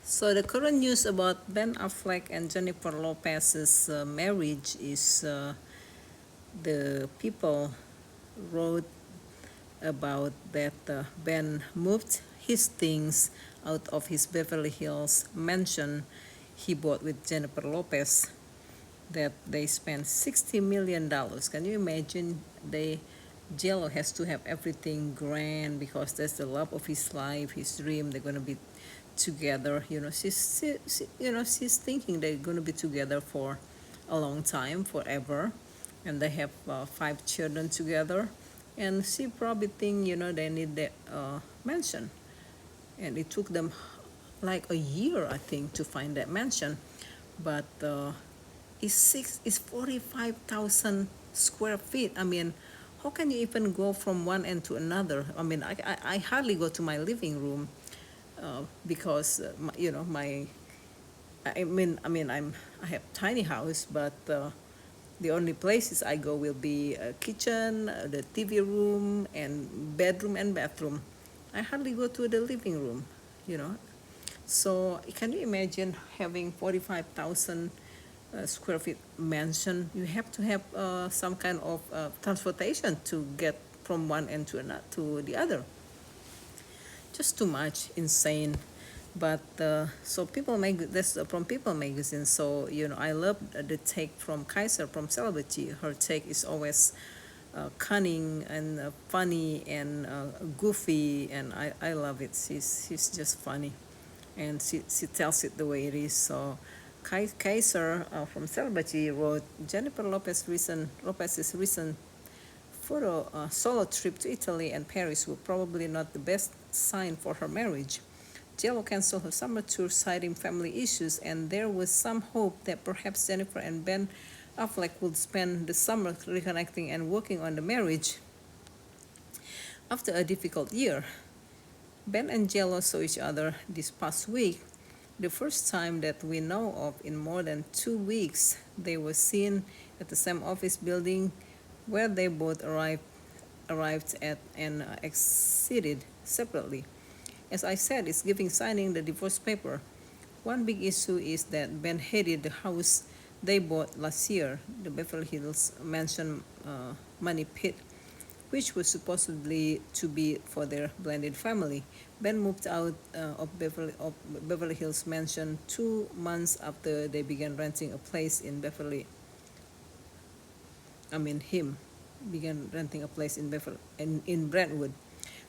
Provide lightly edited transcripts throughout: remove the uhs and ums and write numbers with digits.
So the current news about Ben Affleck and Jennifer Lopez's marriage is the people wrote about that Ben moved his things out of his Beverly Hills mansion he bought with Jennifer Lopez. That they spent $60 million. Can you imagine? Jello has to have everything grand because that's the love of his life, his dream. They're gonna be together. She's thinking they're gonna be together for a long time, forever, and they have 5 children together. And she probably think they need that mansion, and it took them like a year, I think, to find that mansion. But it's 45,000 square feet. I mean, how can you even go from one end to another? I mean, I hardly go to my living room because my I have tiny house, but the only places I go will be kitchen, the TV room, and bedroom and bathroom. I hardly go to the living room, you know. So can you imagine having 45,000 square feet mansion? You have to have some kind of transportation to get from one end to the other. Just too much, insane. But so people make this from People magazine. So I love the take from Kaiser from Celebrity. Her take is always cunning and funny and goofy, and I love it. She's just funny, and she tells it the way it is. So Kaiser from Celebrity wrote Jennifer Lopez's recent photo solo trip to Italy and Paris were probably not the best sign for her marriage. Jello canceled her summer tour citing family issues, and there was some hope that perhaps Jennifer and Ben Affleck would spend the summer reconnecting and working on the marriage. After a difficult year, Ben and Jello saw each other this past week, the first time that we know of in more than 2 weeks. They were seen at the same office building where they both arrived at and exited separately. As I said, it's giving signing the divorce paper. One big issue is that Ben hated the house they bought last year, the Beverly Hills mansion money pit, which was supposedly to be for their blended family. Ben moved out of Beverly Hills mansion 2 months after they began renting a place in him began renting a place in Brentwood,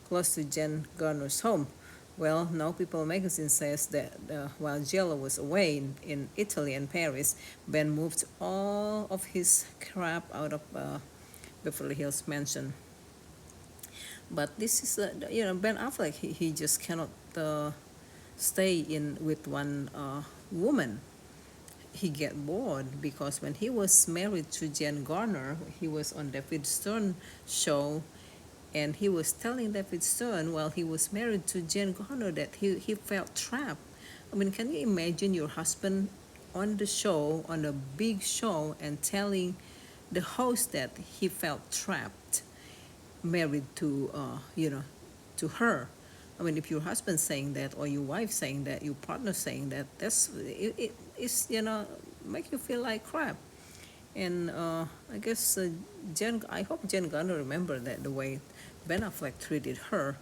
close to Jen Garner's home. Well, now People magazine says that while Jello was away in Italy and Paris, Ben moved all of his crap out of Beverly Hills mansion. But this is, Ben Affleck. He just cannot stay in with one woman. He get bored because when he was married to Jen Garner, he was on David Stern show, and he was telling David Stern while he was married to Jen Garner that he felt trapped. I mean, can you imagine your husband on the show, on a big show, and telling the host that he felt trapped, married to her? I mean, if your husband saying that, or your wife saying that, your partner saying that, it's make you feel like crap. And I guess I hope Jen Garner remember that the way Ben Affleck treated her.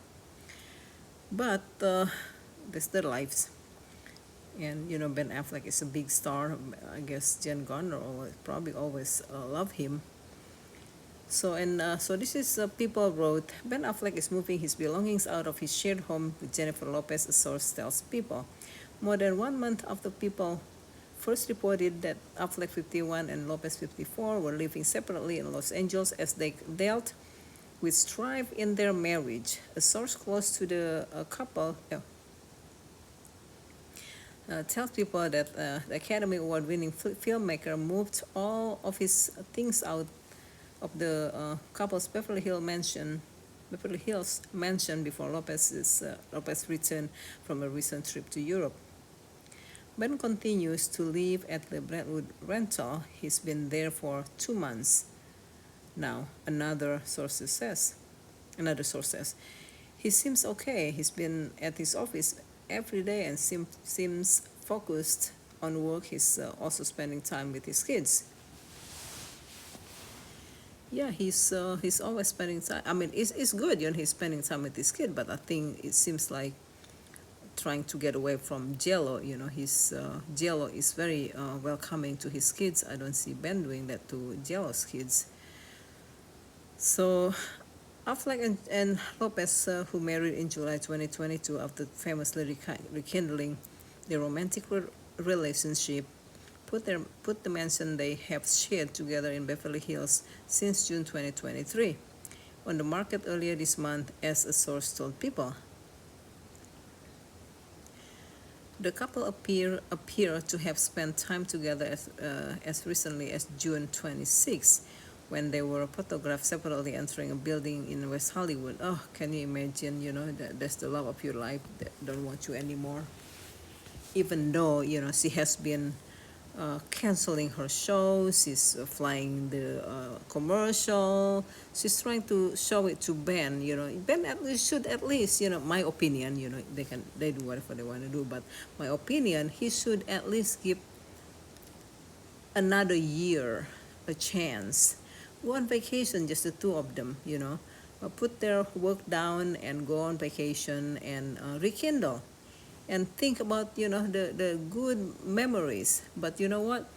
But that's their lives. And Ben Affleck is a big star. I guess Jen Garner probably always love him. So this is People wrote Ben Affleck is moving his belongings out of his shared home with Jennifer Lopez, a source tells People. More than 1 month after People first reported that Affleck 51 and Lopez 54 were living separately in Los Angeles as they dealt with strife in their marriage. A source close to the couple tells People that the Academy Award-winning filmmaker moved all of his things out of the couple's Beverly Hills mansion before Lopez returned from a recent trip to Europe. Ben continues to live at the Brentwood rental. He's been there for 2 months now. Another source says. He seems okay. He's been at his office every day and seems focused on work. He's also spending time with his kids. Yeah, he's always spending time. I mean, it's good, he's spending time with his kid, but I think it seems like trying to get away from Jello. His Jello is very welcoming to his kids. I don't see Ben doing that to Jello's kids. So Affleck and Lopez, who married in July 2022 after famously rekindling their romantic relationship, put the mansion they have shared together in Beverly Hills since June 2023 on the market earlier this month, as a source told People. The couple appear to have spent time together as recently as June 26, when they were photographed separately entering a building in West Hollywood. Oh, can you imagine? That's the love of your life that don't want you anymore. Even though she has been canceling her show, she's flying the commercial. She's trying to show it to Ben. Ben should at least, my opinion. They do whatever they want to do, but my opinion, he should at least give another year a chance. Go on vacation, just the two of them. Put their work down and go on vacation and rekindle and think about the good memories. But you know what,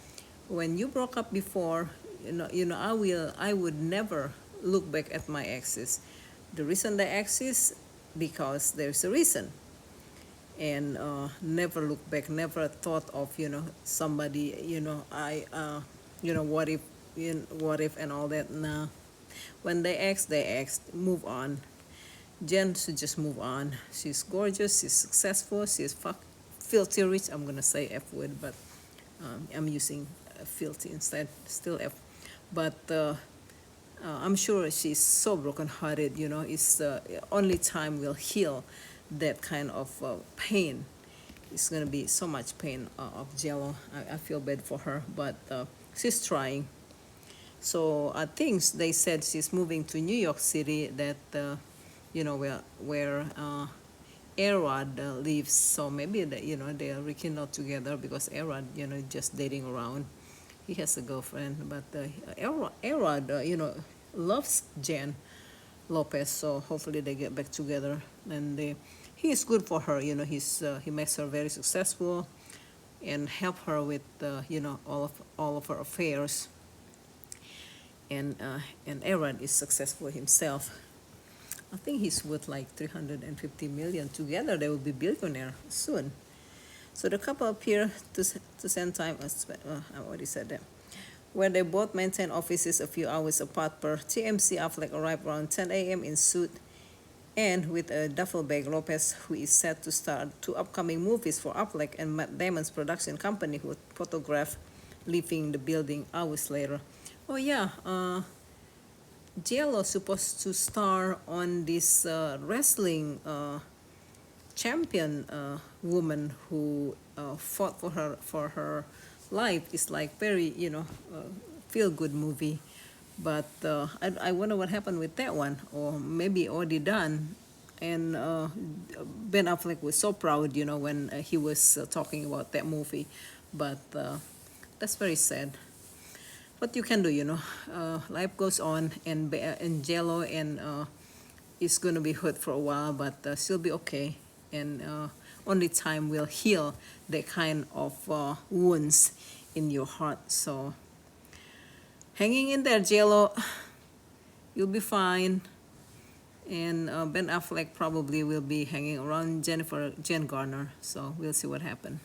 when you broke up before, I would never look back at my exes. The reason they exist, because there's a reason. And never look back, never thought of somebody, what if, what if and all that. Nah, when they ex, move on. Jen should just move on. She's gorgeous, she's successful, she's filthy rich. I'm gonna say F word, but I'm using filthy instead, still F. But I'm sure she's so brokenhearted. It's only time will heal that kind of pain. It's gonna be so much pain of Jello. I feel bad for her, but she's trying. So I think they said she's moving to New York City, that where Erod lives. So maybe they are rekindled together, because Erod just dating around. He has a girlfriend, but Erod loves Jen Lopez. So hopefully they get back together, and he is good for her. He makes her very successful and help her with all of her affairs. And Erod is successful himself. I think he's worth like 350 million. Together they will be billionaire soon. So the couple appear to spend time. I already said that. Where they both maintain offices a few hours apart per TMC. Affleck arrived around 10 a.m. in suit and with a duffel bag. Lopez, who is set to star 2 upcoming movies for Affleck and Matt Damon's production company, who photographed leaving the building hours later. Oh yeah, JLo supposed to star on this wrestling champion woman who fought for her life. It's like very feel good movie, but I wonder what happened with that one, or maybe already done. And Ben Affleck was so proud, when he was talking about that movie, but that's very sad. What you can do, life goes on, and Jello and it's gonna be hurt for a while, but she'll be okay, and only time will heal that kind of wounds in your heart. So hanging in there, Jello, you'll be fine. And Ben Affleck probably will be hanging around Jen Garner, so we'll see what happens.